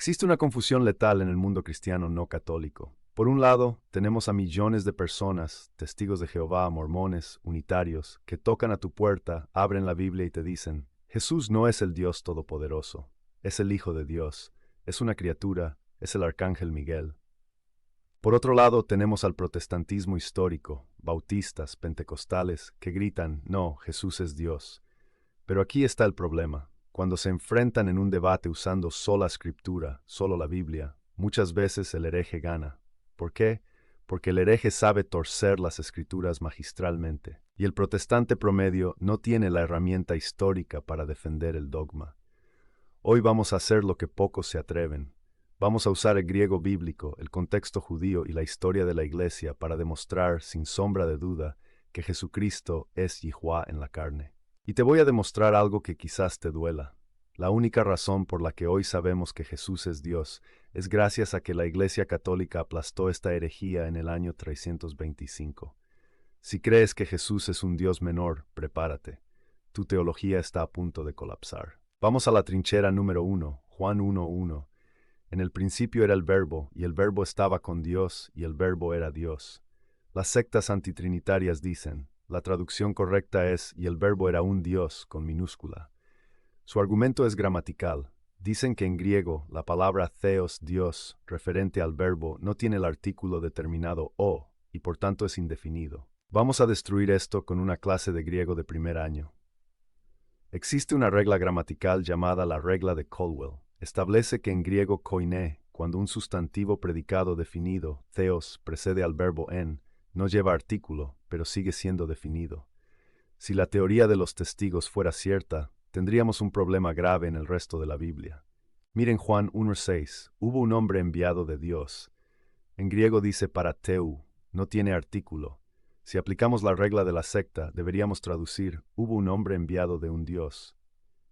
Existe una confusión letal en el mundo cristiano no católico. Por un lado, tenemos a millones de personas, testigos de Jehová, mormones, unitarios, que tocan a tu puerta, abren la Biblia y te dicen, Jesús no es el Dios Todopoderoso, es el Hijo de Dios, es una criatura, es el Arcángel Miguel. Por otro lado, tenemos al protestantismo histórico, bautistas, pentecostales, que gritan, no, Jesús es Dios. Pero aquí está el problema. Cuando se enfrentan en un debate usando sola escritura, solo la Biblia, muchas veces el hereje gana. ¿Por qué? Porque el hereje sabe torcer las escrituras magistralmente, y el protestante promedio no tiene la herramienta histórica para defender el dogma. Hoy vamos a hacer lo que pocos se atreven. Vamos a usar el griego bíblico, el contexto judío y la historia de la Iglesia para demostrar, sin sombra de duda, que Jesucristo es Yahuwah en la carne. Y te voy a demostrar algo que quizás te duela. La única razón por la que hoy sabemos que Jesús es Dios es gracias a que la Iglesia Católica aplastó esta herejía en el año 325. Si crees que Jesús es un Dios menor, prepárate. Tu teología está a punto de colapsar. Vamos a la trinchera número 1, Juan 1:1. En el principio era el Verbo, y el Verbo estaba con Dios, y el Verbo era Dios. Las sectas antitrinitarias dicen, la traducción correcta es, y el Verbo era un Dios, con minúscula. Su argumento es gramatical. Dicen que en griego, la palabra theos, Dios, referente al Verbo, no tiene el artículo determinado o, y por tanto es indefinido. Vamos a destruir esto con una clase de griego de primer año. Existe una regla gramatical llamada la regla de Colwell. Establece que en griego koiné, cuando un sustantivo predicado definido, theos, precede al verbo en, no lleva artículo, pero sigue siendo definido. Si la teoría de los testigos fuera cierta, tendríamos un problema grave en el resto de la Biblia. Miren Juan 1:6, hubo un hombre enviado de Dios. En griego dice parateu, no tiene artículo. Si aplicamos la regla de la secta, deberíamos traducir, hubo un hombre enviado de un Dios.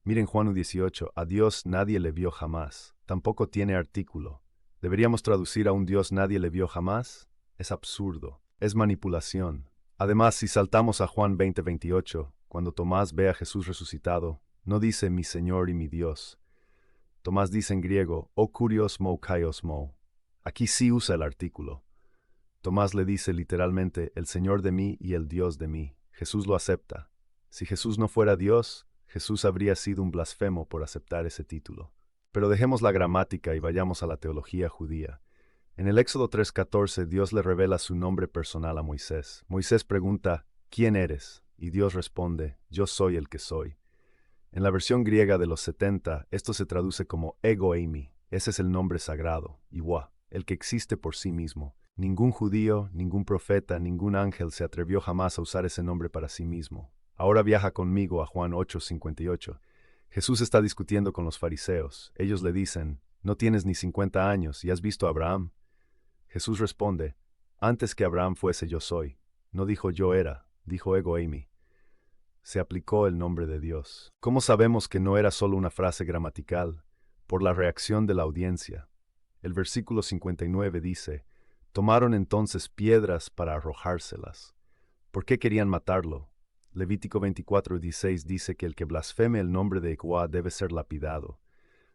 Miren Juan 1:18, a Dios nadie le vio jamás, tampoco tiene artículo. ¿Deberíamos traducir a un Dios nadie le vio jamás? Es absurdo, es manipulación. Además, si saltamos a Juan 20:28, cuando Tomás ve a Jesús resucitado, no dice mi Señor y mi Dios. Tomás dice en griego, o kurios mo kaios mo. Aquí sí usa el artículo. Tomás le dice literalmente, el Señor de mí y el Dios de mí. Jesús lo acepta. Si Jesús no fuera Dios, Jesús habría sido un blasfemo por aceptar ese título. Pero dejemos la gramática y vayamos a la teología judía. En el Éxodo 3:14, Dios le revela su nombre personal a Moisés. Moisés pregunta, ¿quién eres? Y Dios responde, yo soy el que soy. En la versión griega de los 70, esto se traduce como ego eimi. Ese es el nombre sagrado, Yahuwah, el que existe por sí mismo. Ningún judío, ningún profeta, ningún ángel se atrevió jamás a usar ese nombre para sí mismo. Ahora viaja conmigo a Juan 8:58. Jesús está discutiendo con los fariseos. Ellos le dicen, ¿no tienes ni 50 años y has visto a Abraham? Jesús responde, antes que Abraham fuese yo soy. No dijo yo era, dijo ego eimi. Se aplicó el nombre de Dios. ¿Cómo sabemos que no era solo una frase gramatical? Por la reacción de la audiencia. El versículo 59 dice, tomaron entonces piedras para arrojárselas. ¿Por qué querían matarlo? Levítico 24:16 dice que el que blasfeme el nombre de Yahuwah debe ser lapidado.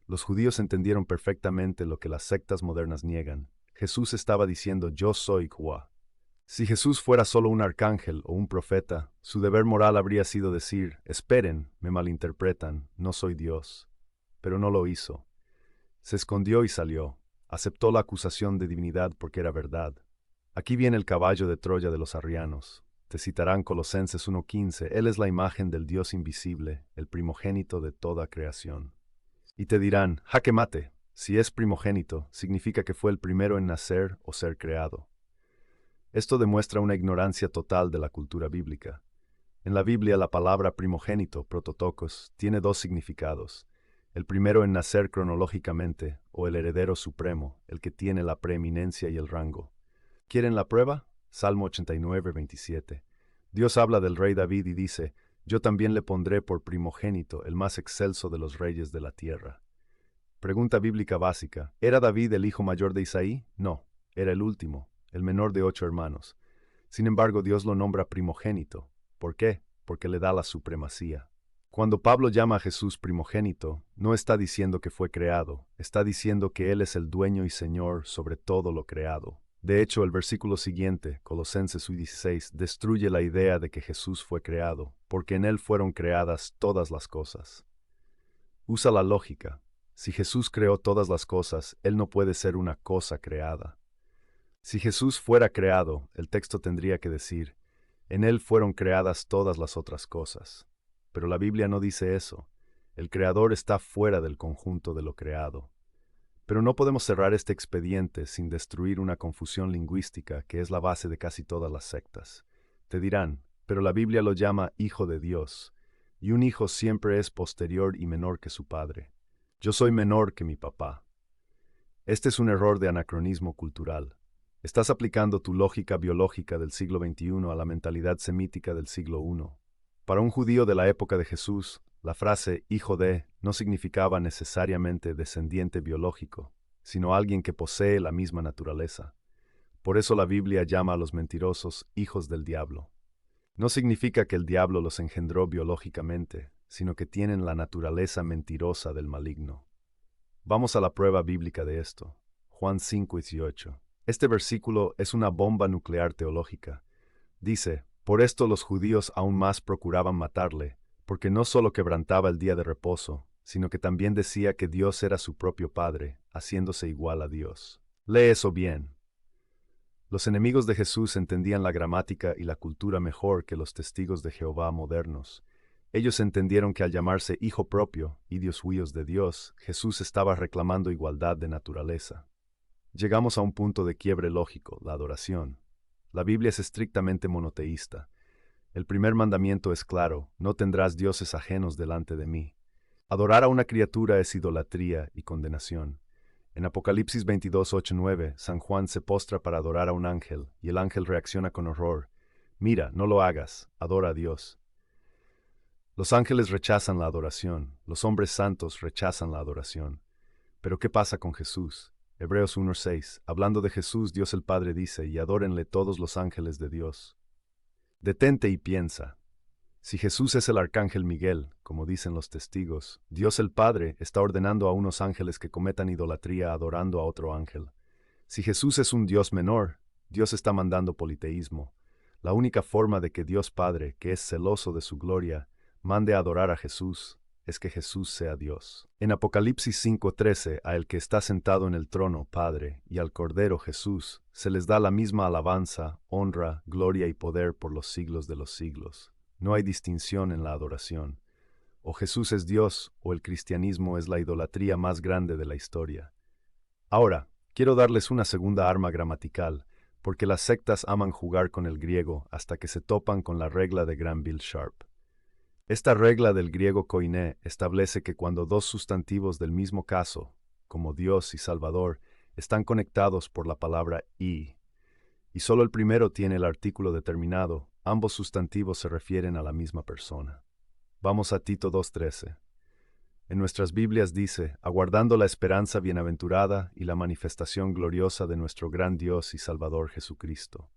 Los judíos entendieron perfectamente lo que las sectas modernas niegan. Jesús estaba diciendo, yo soy Yahuwah. Si Jesús fuera solo un arcángel o un profeta, su deber moral habría sido decir, esperen, me malinterpretan, no soy Dios. Pero no lo hizo. Se escondió y salió. Aceptó la acusación de divinidad porque era verdad. Aquí viene el caballo de Troya de los arrianos. Te citarán Colosenses 1:15, Él es la imagen del Dios invisible, el primogénito de toda creación. Y te dirán, jaque mate, si es primogénito, significa que fue el primero en nacer o ser creado. Esto demuestra una ignorancia total de la cultura bíblica. En la Biblia la palabra primogénito, prototokos, tiene dos significados. El primero en nacer cronológicamente, o el heredero supremo, el que tiene la preeminencia y el rango. ¿Quieren la prueba? Salmo 89:27. Dios habla del rey David y dice, yo también le pondré por primogénito, el más excelso de los reyes de la tierra. Pregunta bíblica básica, ¿era David el hijo mayor de Isaí? No, era el último, el menor de 8 hermanos. Sin embargo, Dios lo nombra primogénito. ¿Por qué? Porque le da la supremacía. Cuando Pablo llama a Jesús primogénito, no está diciendo que fue creado, está diciendo que Él es el dueño y Señor sobre todo lo creado. De hecho, el versículo siguiente, Colosenses 1:16, destruye la idea de que Jesús fue creado, porque en Él fueron creadas todas las cosas. Usa la lógica. Si Jesús creó todas las cosas, Él no puede ser una cosa creada. Si Jesús fuera creado, el texto tendría que decir, en Él fueron creadas todas las otras cosas. Pero la Biblia no dice eso. El Creador está fuera del conjunto de lo creado. Pero no podemos cerrar este expediente sin destruir una confusión lingüística que es la base de casi todas las sectas. Te dirán, pero la Biblia lo llama Hijo de Dios, y un hijo siempre es posterior y menor que su padre. Yo soy menor que mi papá. Este es un error de anacronismo cultural. Estás aplicando tu lógica biológica del siglo XXI a la mentalidad semítica del siglo I. Para un judío de la época de Jesús, la frase hijo de no significaba necesariamente descendiente biológico, sino alguien que posee la misma naturaleza. Por eso la Biblia llama a los mentirosos hijos del diablo. No significa que el diablo los engendró biológicamente, sino que tienen la naturaleza mentirosa del maligno. Vamos a la prueba bíblica de esto. Juan 5:18. Este versículo es una bomba nuclear teológica. Dice, por esto los judíos aún más procuraban matarle, porque no solo quebrantaba el día de reposo, sino que también decía que Dios era su propio Padre, haciéndose igual a Dios. Lee eso bien. Los enemigos de Jesús entendían la gramática y la cultura mejor que los testigos de Jehová modernos. Ellos entendieron que al llamarse Hijo propio, idios huíos de Dios, Jesús estaba reclamando igualdad de naturaleza. Llegamos a un punto de quiebre lógico, la adoración. La Biblia es estrictamente monoteísta. El primer mandamiento es claro, no tendrás dioses ajenos delante de mí. Adorar a una criatura es idolatría y condenación. En Apocalipsis 22:8-9, San Juan se postra para adorar a un ángel, y el ángel reacciona con horror. Mira, no lo hagas, adora a Dios. Los ángeles rechazan la adoración, los hombres santos rechazan la adoración. Pero ¿qué pasa con Jesús? Hebreos 1:6, hablando de Jesús, Dios el Padre dice, y adórenle todos los ángeles de Dios. Detente y piensa. Si Jesús es el arcángel Miguel, como dicen los testigos, Dios el Padre está ordenando a unos ángeles que cometan idolatría adorando a otro ángel. Si Jesús es un Dios menor, Dios está mandando politeísmo. La única forma de que Dios Padre, que es celoso de su gloria, mande a adorar a Jesús, es que Jesús sea Dios. En Apocalipsis 5:13, a el que está sentado en el trono, Padre, y al Cordero Jesús, se les da la misma alabanza, honra, gloria y poder por los siglos de los siglos. No hay distinción en la adoración. O Jesús es Dios, o el cristianismo es la idolatría más grande de la historia. Ahora, quiero darles una segunda arma gramatical, porque las sectas aman jugar con el griego hasta que se topan con la regla de Granville Sharp. Esta regla del griego koiné establece que cuando dos sustantivos del mismo caso, como Dios y Salvador, están conectados por la palabra y solo el primero tiene el artículo determinado, ambos sustantivos se refieren a la misma persona. Vamos a Tito 2:13. En nuestras Biblias dice, aguardando la esperanza bienaventurada y la manifestación gloriosa de nuestro gran Dios y Salvador Jesucristo.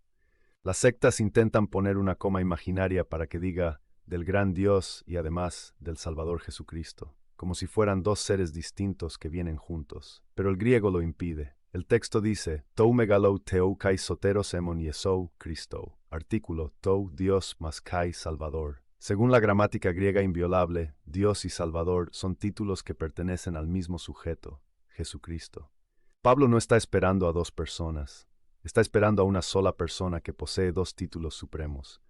Las sectas intentan poner una coma imaginaria para que diga, del gran Dios y además del Salvador Jesucristo, como si fueran dos seres distintos que vienen juntos. Pero el griego lo impide. El texto dice, tou megalou teu kai soteros emon Yesou Cristo, artículo, tou Dios más kai Salvador. Según la gramática griega inviolable, Dios y Salvador son títulos que pertenecen al mismo sujeto, Jesucristo. Pablo no está esperando a dos personas, está esperando a una sola persona que posee dos títulos supremos.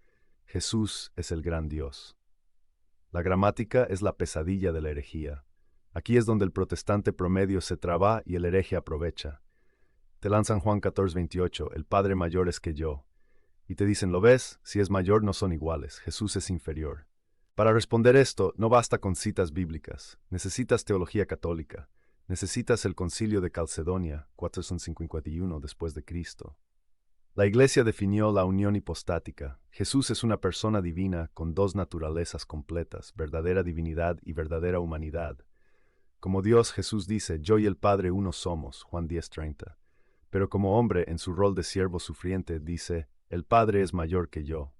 Jesús es el gran Dios. La gramática es la pesadilla de la herejía. Aquí es donde el protestante promedio se traba y el hereje aprovecha. Te lanzan Juan 14:28, el Padre mayor es que yo. Y te dicen, ¿lo ves? Si es mayor no son iguales, Jesús es inferior. Para responder esto, no basta con citas bíblicas, necesitas teología católica, necesitas el concilio de Calcedonia, 451 después de Cristo. La Iglesia definió la unión hipostática. Jesús es una persona divina con dos naturalezas completas, verdadera divinidad y verdadera humanidad. Como Dios, Jesús dice, yo y el Padre uno somos, Juan 10:30. Pero como hombre, en su rol de siervo sufriente, dice, el Padre es mayor que yo.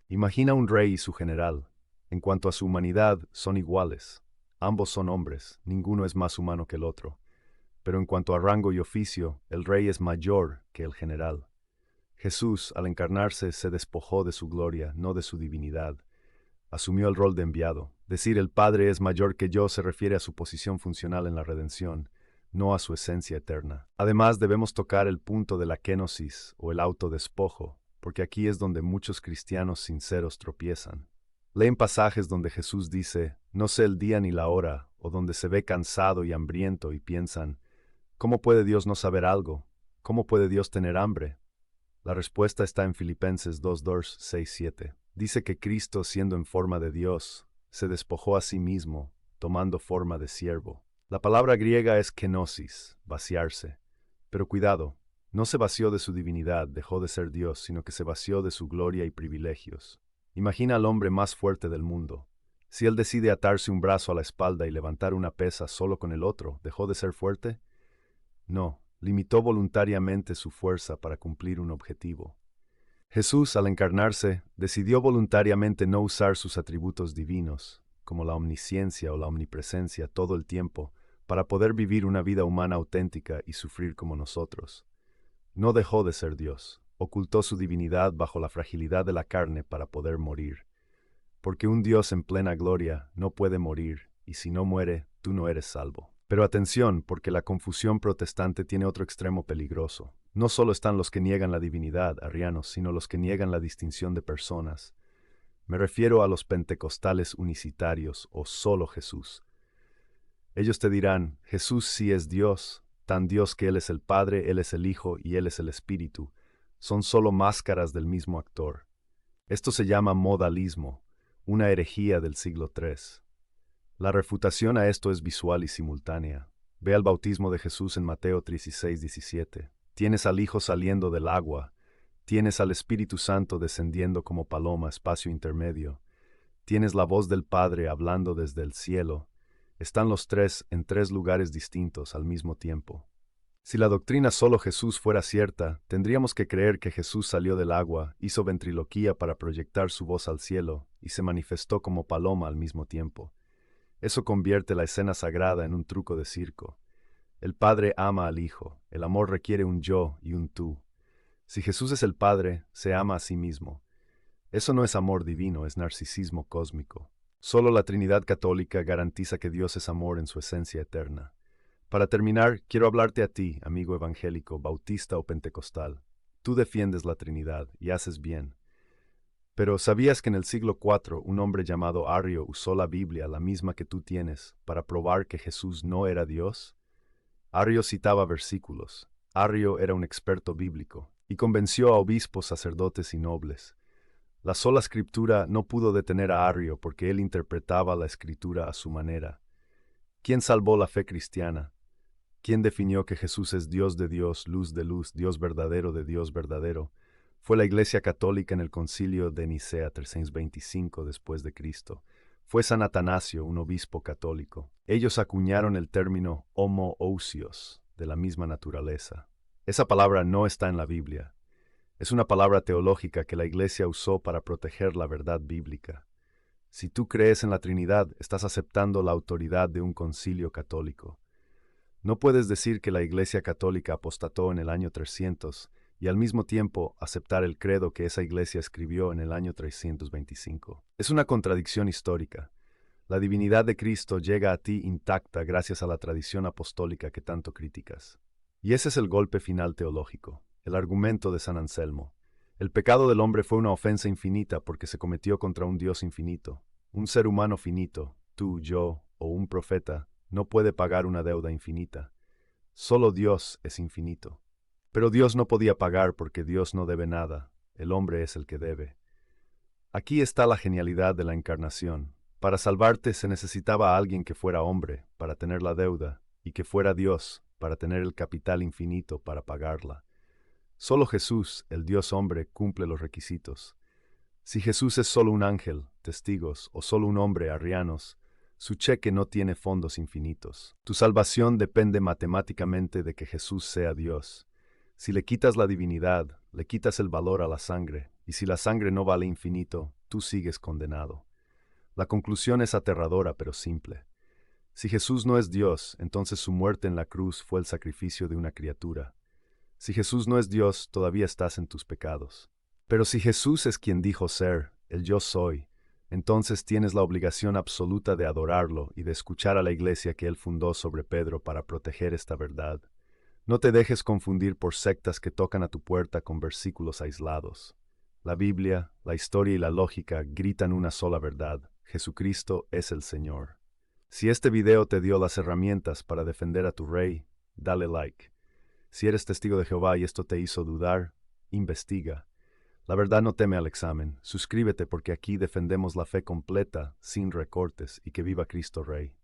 Imagina un rey y su general. En cuanto a su humanidad, son iguales. Ambos son hombres, ninguno es más humano que el otro. Pero en cuanto a rango y oficio, el rey es mayor que el general. Jesús, al encarnarse, se despojó de su gloria, no de su divinidad. Asumió el rol de enviado. Decir el Padre es mayor que yo se refiere a su posición funcional en la redención, no a su esencia eterna. Además, debemos tocar el punto de la kenosis, o el autodespojo, porque aquí es donde muchos cristianos sinceros tropiezan. Leen pasajes donde Jesús dice, no sé el día ni la hora, o donde se ve cansado y hambriento y piensan, ¿cómo puede Dios no saber algo? ¿Cómo puede Dios tener hambre? La respuesta está en Filipenses 2:6-7. Dice que Cristo, siendo en forma de Dios, se despojó a sí mismo, tomando forma de siervo. La palabra griega es kenosis, vaciarse. Pero cuidado, no se vació de su divinidad, dejó de ser Dios, sino que se vació de su gloria y privilegios. Imagina al hombre más fuerte del mundo. Si él decide atarse un brazo a la espalda y levantar una pesa solo con el otro, ¿dejó de ser fuerte? No, limitó voluntariamente su fuerza para cumplir un objetivo. Jesús, al encarnarse, decidió voluntariamente no usar sus atributos divinos, como la omnisciencia o la omnipresencia, todo el tiempo, para poder vivir una vida humana auténtica y sufrir como nosotros. No dejó de ser Dios, ocultó su divinidad bajo la fragilidad de la carne para poder morir. Porque un Dios en plena gloria no puede morir, y si no muere, tú no eres salvo. Pero atención, porque la confusión protestante tiene otro extremo peligroso. No solo están los que niegan la divinidad, arrianos, sino los que niegan la distinción de personas. Me refiero a los pentecostales unicitarios o solo Jesús. Ellos te dirán, Jesús sí es Dios, tan Dios que Él es el Padre, Él es el Hijo y Él es el Espíritu. Son solo máscaras del mismo actor. Esto se llama modalismo, una herejía del siglo III. La refutación a esto es visual y simultánea. Ve al bautismo de Jesús en Mateo 16:17. Tienes al Hijo saliendo del agua. Tienes al Espíritu Santo descendiendo como paloma, espacio intermedio. Tienes la voz del Padre hablando desde el cielo. Están los tres en tres lugares distintos al mismo tiempo. Si la doctrina solo Jesús fuera cierta, tendríamos que creer que Jesús salió del agua, hizo ventriloquía para proyectar su voz al cielo y se manifestó como paloma al mismo tiempo. Eso convierte la escena sagrada en un truco de circo. El Padre ama al Hijo, el amor requiere un yo y un tú. Si Jesús es el Padre, se ama a sí mismo. Eso no es amor divino, es narcisismo cósmico. Solo la Trinidad católica garantiza que Dios es amor en su esencia eterna. Para terminar, quiero hablarte a ti, amigo evangélico, bautista o pentecostal. Tú defiendes la Trinidad y haces bien. Pero ¿sabías que en el siglo IV un hombre llamado Arrio usó la Biblia, la misma que tú tienes, para probar que Jesús no era Dios? Arrio citaba versículos. Arrio era un experto bíblico y convenció a obispos, sacerdotes y nobles. La sola escritura no pudo detener a Arrio porque él interpretaba la escritura a su manera. ¿Quién salvó la fe cristiana? ¿Quién definió que Jesús es Dios de Dios, luz de luz, Dios verdadero de Dios verdadero? Fue la Iglesia Católica en el Concilio de Nicea 325 después de Cristo. Fue San Atanasio, un obispo católico. Ellos acuñaron el término homoousios, de la misma naturaleza. Esa palabra no está en la Biblia. Es una palabra teológica que la Iglesia usó para proteger la verdad bíblica. Si tú crees en la Trinidad, estás aceptando la autoridad de un concilio católico. No puedes decir que la Iglesia Católica apostató en el año 300 y al mismo tiempo aceptar el credo que esa Iglesia escribió en el año 325. Es una contradicción histórica. La divinidad de Cristo llega a ti intacta gracias a la tradición apostólica que tanto criticas. Y ese es el golpe final teológico, el argumento de San Anselmo. El pecado del hombre fue una ofensa infinita porque se cometió contra un Dios infinito. Un ser humano finito, tú, yo o un profeta, no puede pagar una deuda infinita. Solo Dios es infinito. Pero Dios no podía pagar porque Dios no debe nada, el hombre es el que debe. Aquí está la genialidad de la encarnación. Para salvarte se necesitaba a alguien que fuera hombre para tener la deuda y que fuera Dios para tener el capital infinito para pagarla. Solo Jesús, el Dios hombre, cumple los requisitos. Si Jesús es solo un ángel, testigos, o solo un hombre, arrianos, su cheque no tiene fondos infinitos. Tu salvación depende matemáticamente de que Jesús sea Dios. Si le quitas la divinidad, le quitas el valor a la sangre, y si la sangre no vale infinito, tú sigues condenado. La conclusión es aterradora pero simple. Si Jesús no es Dios, entonces su muerte en la cruz fue el sacrificio de una criatura. Si Jesús no es Dios, todavía estás en tus pecados. Pero si Jesús es quien dijo ser, el yo soy, entonces tienes la obligación absoluta de adorarlo y de escuchar a la iglesia que él fundó sobre Pedro para proteger esta verdad. No te dejes confundir por sectas que tocan a tu puerta con versículos aislados. La Biblia, la historia y la lógica gritan una sola verdad: Jesucristo es el Señor. Si este video te dio las herramientas para defender a tu rey, dale like. Si eres testigo de Jehová y esto te hizo dudar, investiga. La verdad no teme al examen. Suscríbete porque aquí defendemos la fe completa, sin recortes, y que viva Cristo Rey.